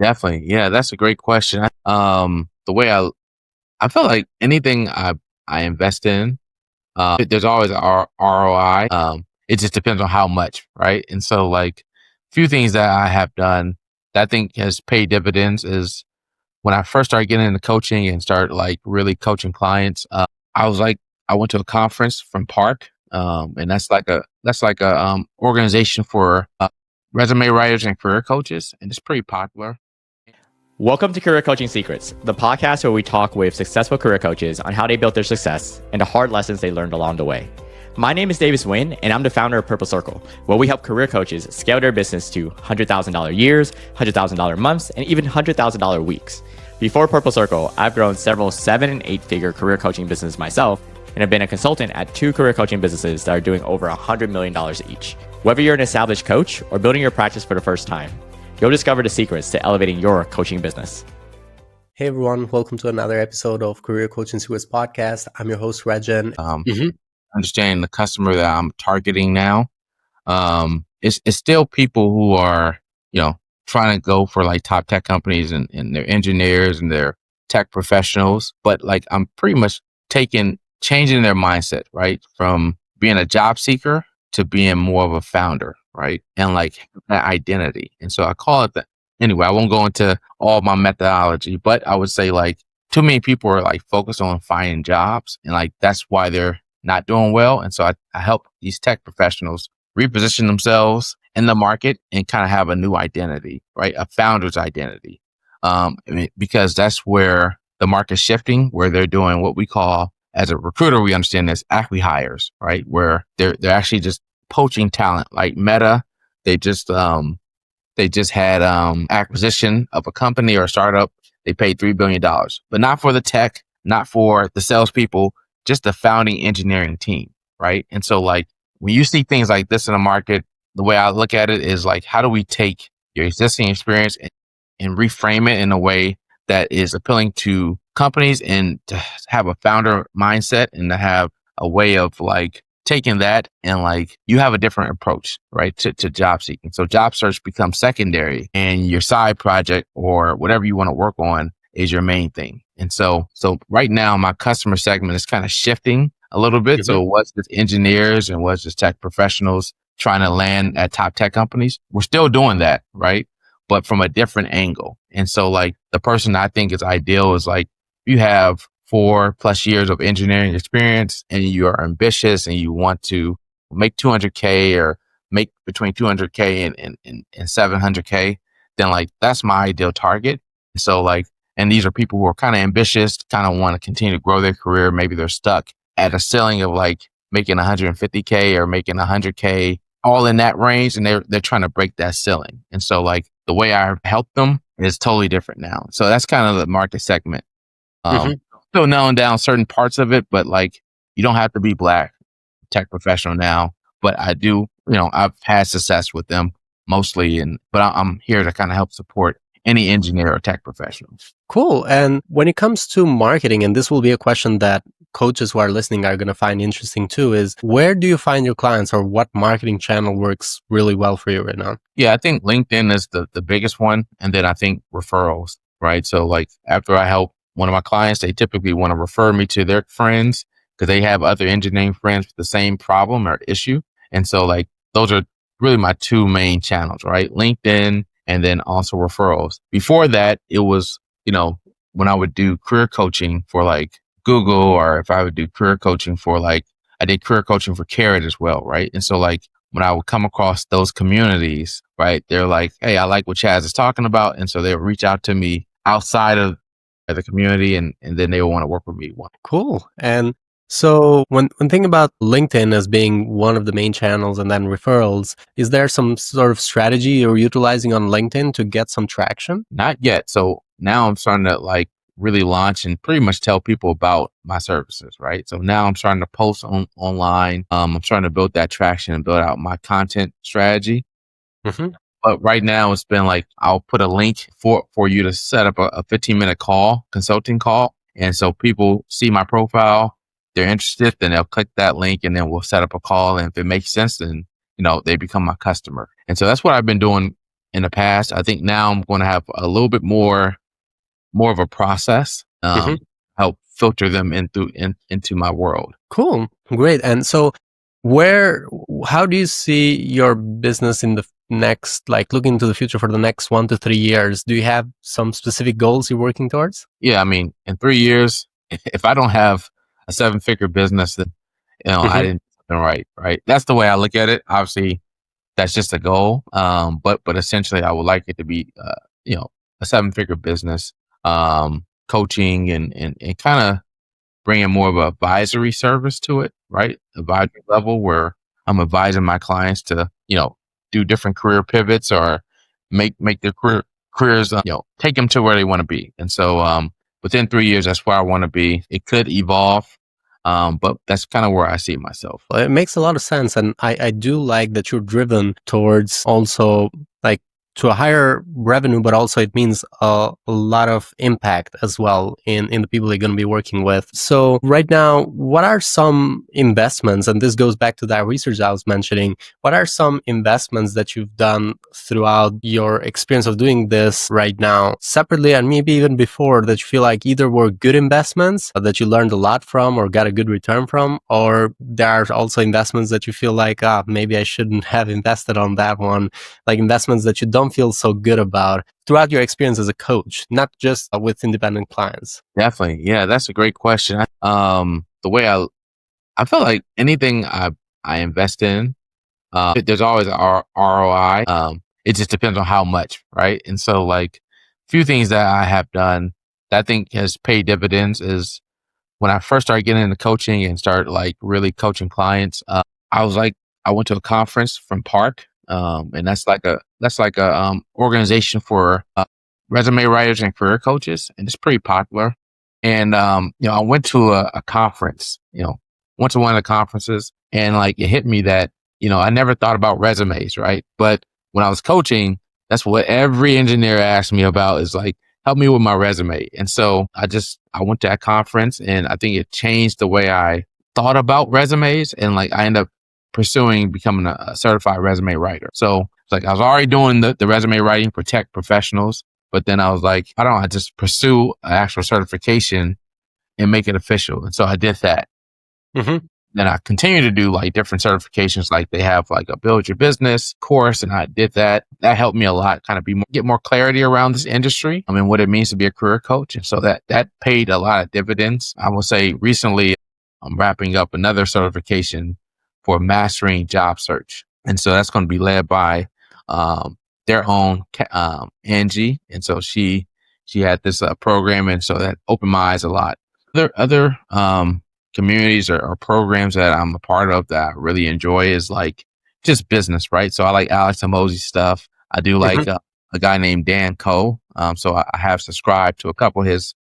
Definitely. Yeah, that's a great question. The way I feel like anything I invest in, there's always ROI. It just depends on how much, right? And so like few things that I have done that I think has paid dividends is when I first started getting into coaching and started like really coaching clients, I was like, I went to a conference from Park, and that's like a organization for resume writers and career coaches, and it's pretty popular. Welcome to Career Coaching Secrets, the podcast where we talk with successful career coaches on how they built their success and the hard lessons they learned along the way. My name is Davis Nguyen, and I'm the founder of Purple Circle, where we help career coaches scale their business to $100,000 years, $100,000 months, and even $100,000 weeks. Before Purple Circle, I've grown several 7 and 8 figure career coaching businesses myself, and have been a consultant at 2 career coaching businesses that are doing over $100 million each. Whether you're an established coach or building your practice for the first time, you'll discover the secrets to elevating your coaching business. Hey everyone, welcome to another episode of Career Coaching Secrets podcast. I'm your host, Regan. Understanding the customer that I'm targeting now, it's still people who are, trying to go for like top tech companies and their engineers and their tech professionals. But like I'm pretty much changing their mindset, right? From being a job seeker to being more of a founder, right? And like that identity. And so I call it that. Anyway, I won't go into all my methodology, but I would say like too many people are like focused on finding jobs, and like that's why they're not doing well. And so I help these tech professionals reposition themselves in the market and kind of have a new identity, right? A founder's identity. Because that's where the market's shifting, where they're doing what we call, as a recruiter, we understand this acqui-hires, right? Where they're actually just poaching talent. Like Meta, they just had acquisition of a company or a startup. They paid $3 billion, but not for the tech, not for the salespeople, just the founding engineering team, right? And so like when you see things like this in the market, the way I look at it is like, how do we take your existing experience and reframe it in a way that is appealing to companies, and to have a founder mindset, and to have a way of like taking that and like you have a different approach, right, to job seeking. So job search becomes secondary, and your side project or whatever you want to work on is your main thing. And so right now my customer segment is kind of shifting a little bit. So it was just engineers and was just tech professionals trying to land at top tech companies. We're still doing that, right? But from a different angle. And so like the person I think is ideal is like, you have 4+ years of engineering experience and you are ambitious and you want to make 200K or make between 200K and 700K, then like that's my ideal target. So like, and these are people who are kind of ambitious, kind of want to continue to grow their career. Maybe they're stuck at a ceiling of like making 150K or making 100K, all in that range, and they're trying to break that ceiling. And so like the way I help them is totally different now. So that's kind of the market segment. Still nailing down certain parts of it, but like you don't have to be black tech professional now. But I do, I've had success with them mostly, but I'm here to kind of help support any engineer or tech professional. Cool. And when it comes to marketing, and this will be a question that coaches who are listening are going to find interesting too, is where do you find your clients, or what marketing channel works really well for you right now? Yeah, I think LinkedIn is the biggest one. And then I think referrals, right? So like after I help one of my clients, they typically want to refer me to their friends because they have other engineering friends with the same problem or issue. And so like those are really my two main channels, right? LinkedIn and then also referrals. Before that, it was, when I would do career coaching for like Google, or if I would do career coaching for like, I did career coaching for Carrot as well, right? And so like when I would come across those communities, right, they're like, hey, I like what Chaz is talking about. And so they would reach out to me outside of the community, and then they will want to work with me. Cool. And so when thinking about LinkedIn as being one of the main channels and then referrals, is there some sort of strategy you're utilizing on LinkedIn to get some traction? Not yet. So now I'm starting to like really launch and pretty much tell people about my services, right? So now I'm starting to post online. I'm starting to build that traction and build out my content strategy. But right now it's been like, I'll put a link for you to set up a 15-minute consulting call. And so people see my profile, they're interested, then they'll click that link, and then we'll set up a call. And if it makes sense, then, they become my customer. And so that's what I've been doing in the past. I think now I'm going to have a little bit more of a process, Hmm. help filter them into my world. Cool. Great. And so how do you see your business in the next, like looking into the future for the next 1 to 3 years? Do you have some specific goals you're working towards? Yeah, I mean, in 3 years, if I don't have a seven-figure business, then I Hmm. didn't do something right. Right. That's the way I look at it. Obviously, that's just a goal. But essentially, I would like it to be, a seven-figure business, coaching and kind of bringing more of an advisory service to it, right? Advisory level where I'm advising my clients to, do different career pivots or make their careers, take them to where they want to be. And so, within 3 years, that's where I want to be. It could evolve, but that's kind of where I see myself. Well, it makes a lot of sense. And I do like that you're driven towards also like to a higher revenue, but also it means a lot of impact as well in the people you're going to be working with. So right now, what are some investments? And this goes back to that research I was mentioning. What are some investments that you've done throughout your experience of doing this right now, separately and maybe even before, that you feel like either were good investments that you learned a lot from or got a good return from, or there are also investments that you feel like, maybe I shouldn't have invested on that one, like investments that you don't feel so good about throughout your experience as a coach, not just with independent clients? Definitely. Yeah, that's a great question. The way I feel like anything I invest in, there's always a ROI. It just depends on how much, right? And so, like, a few things that I have done that I think has paid dividends is when I first started getting into coaching and started like really coaching clients. I was like, I went to a conference from Park, and that's like a organization for resume writers and career coaches, and it's pretty popular. And I went to a conference, went to one of the conferences, and like it hit me that I never thought about resumes, right? But when I was coaching, that's what every engineer asked me about is like, help me with my resume. And so I went to that conference, and I think it changed the way I thought about resumes, and like I ended up pursuing becoming a certified resume writer. So it's like I was already doing the resume writing for tech professionals, but then I was like, why don't I just pursue an actual certification and make it official? And so I did that. Hmm. Then I continue to do like different certifications, like they have like a build your business course, and I did that. That helped me a lot, kind of get more clarity around this industry. I mean, what it means to be a career coach, and so that paid a lot of dividends. I will say recently, I'm wrapping up another certification for mastering job search, and so that's going to be led by their own Angie, and so she had this program, and so that opened my eyes a lot. Other communities or programs that I'm a part of that I really enjoy is like just business, right? So I like Alex Hormozy's stuff. I do like Hmm. a guy named Dan Coe. So I have subscribed to a couple of his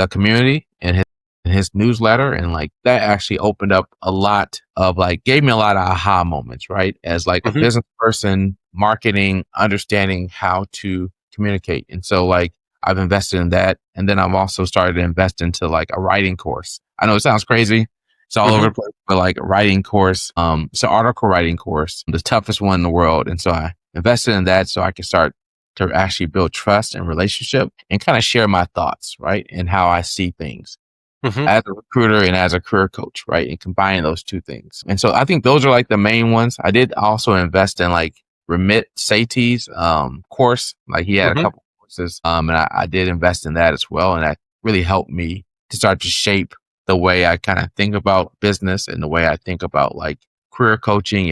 community and his newsletter, and like that actually opened up a lot of like gave me a lot of aha moments, right? As like a Hmm. business person, marketing, understanding how to communicate, and so like I've invested in that, and then I've also started to invest into like a writing course. I know it sounds crazy. It's all over Hmm. the place, but like a writing course, it's an article writing course, the toughest one in the world, and so I invested in that so I can start to actually build trust and relationship and kind of share my thoughts, right? And how I see things Hmm. as a recruiter and as a career coach, right? And combining those two things. And so I think those are like the main ones. I did also invest in like Remit Satie's course. Like he had a Hmm. couple courses. And I did invest in that as well. And that really helped me to start to shape the way I kind of think about business and the way I think about like career coaching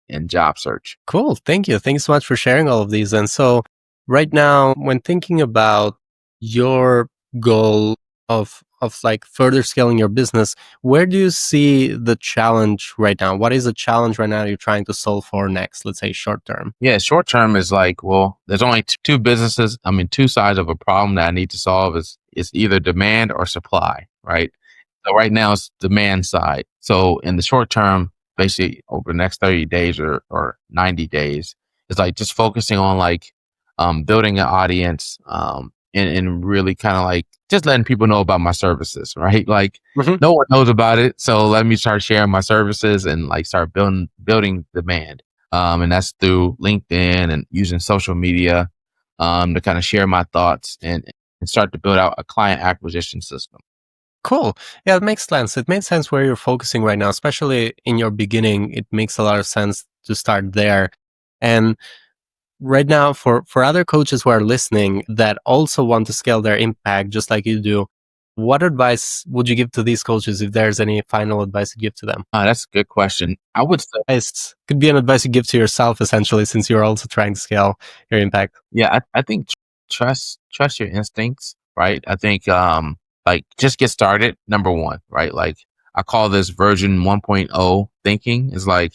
and job search. Cool. Thank you. Thanks so much for sharing all of these. And so, right now, when thinking about your goal of like further scaling your business, where do you see the challenge right now? What is the challenge right now you're trying to solve for next? Let's say short term. Yeah, short term is like, well, there's only two businesses. I mean, two sides of a problem that I need to solve is either demand or supply, right? So right now it's demand side. So in the short term, basically over the next 30 days or 90 days, it's like just focusing on like building an audience and really kind of like just letting people know about my services, right? Like Hmm. no one knows about it. So let me start sharing my services and like start building demand. And that's through LinkedIn and using social media to kind of share my thoughts and start to build out a client acquisition system. Cool. Yeah, it makes sense. It makes sense where you're focusing right now, especially in your beginning. It makes a lot of sense to start there. And right now, for other coaches who are listening that also want to scale their impact just like you do, what advice would you give to these coaches if there's any final advice you give to them? That's a good question. I would say, It could be an advice you give to yourself, essentially, since you're also trying to scale your impact. yeah, I think trust your instincts, right? I think like just get started, number one, right? Like I call this version 1.0 thinking. Is like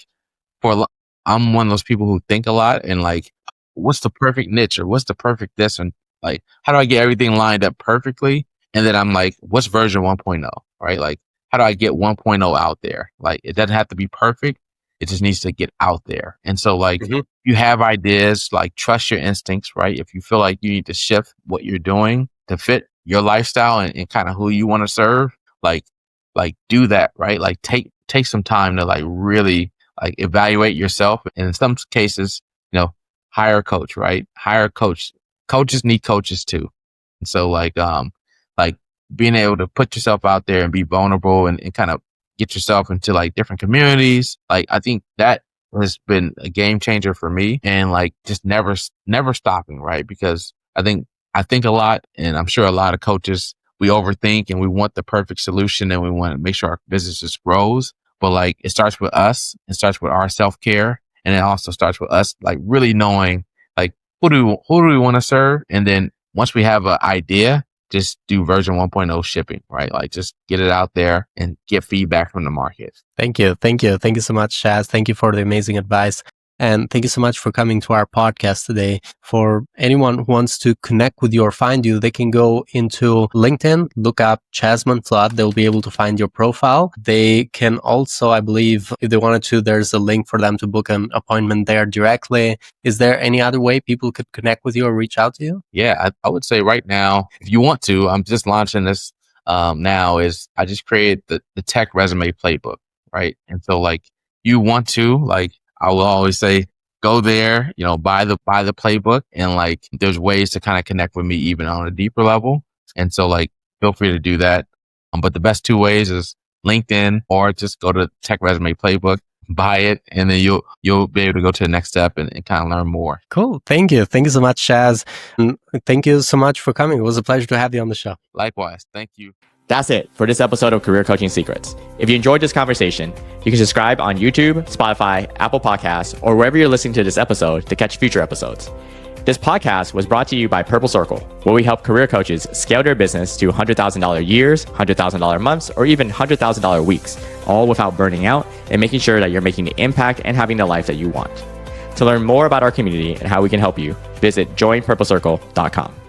I'm one of those people who think a lot and like, what's the perfect niche or what's the perfect this and like, how do I get everything lined up perfectly? And then I'm like, what's version 1.0, right? Like, how do I get 1.0 out there? Like, it doesn't have to be perfect. It just needs to get out there. And so like, you have ideas, like trust your instincts, right? If you feel like you need to shift what you're doing to fit your lifestyle and kind of who you want to serve, like, do that, right? Like take some time to like really like evaluate yourself. And in some cases, hire a coach, right? Hire a coach. Coaches need coaches too. And so like being able to put yourself out there and be vulnerable and kind of get yourself into like different communities. Like I think that has been a game changer for me and like just never stopping, right? Because I think a lot and I'm sure a lot of coaches, we overthink and we want the perfect solution and we want to make sure our business grows. But like it starts with us, it starts with our self-care. And it also starts with us like really knowing like who do we want to serve? And then once we have an idea, just do version 1.0 shipping, right? Like just get it out there and get feedback from the market. Thank you. Thank you. Thank you so much, Chaz. Thank you for the amazing advice. And thank you so much for coming to our podcast today. For anyone who wants to connect with you or find you, they can go into LinkedIn, look up Chaz Monflot. They'll be able to find your profile. They can also, I believe, if they wanted to, there's a link for them to book an appointment there directly. Is there any other way people could connect with you or reach out to you? Yeah, I would say right now, if you want to, I'm just launching this now is I just created the tech resume playbook, right? And so like you want to like, I will always say, go there, buy the playbook and like, there's ways to kind of connect with me even on a deeper level. And so like, feel free to do that. But the best two ways is LinkedIn or just go to Tech Resume Playbook, buy it, and then you'll be able to go to the next step and kind of learn more. Cool. Thank you. Thank you so much, Chaz. And thank you so much for coming. It was a pleasure to have you on the show. Likewise. Thank you. That's it for this episode of Career Coaching Secrets. If you enjoyed this conversation, you can subscribe on YouTube, Spotify, Apple Podcasts, or wherever you're listening to this episode to catch future episodes. This podcast was brought to you by Purple Circle, where we help career coaches scale their business to $100,000 years, $100,000 months, or even $100,000 weeks, all without burning out and making sure that you're making the impact and having the life that you want. To learn more about our community and how we can help you, visit joinpurplecircle.com.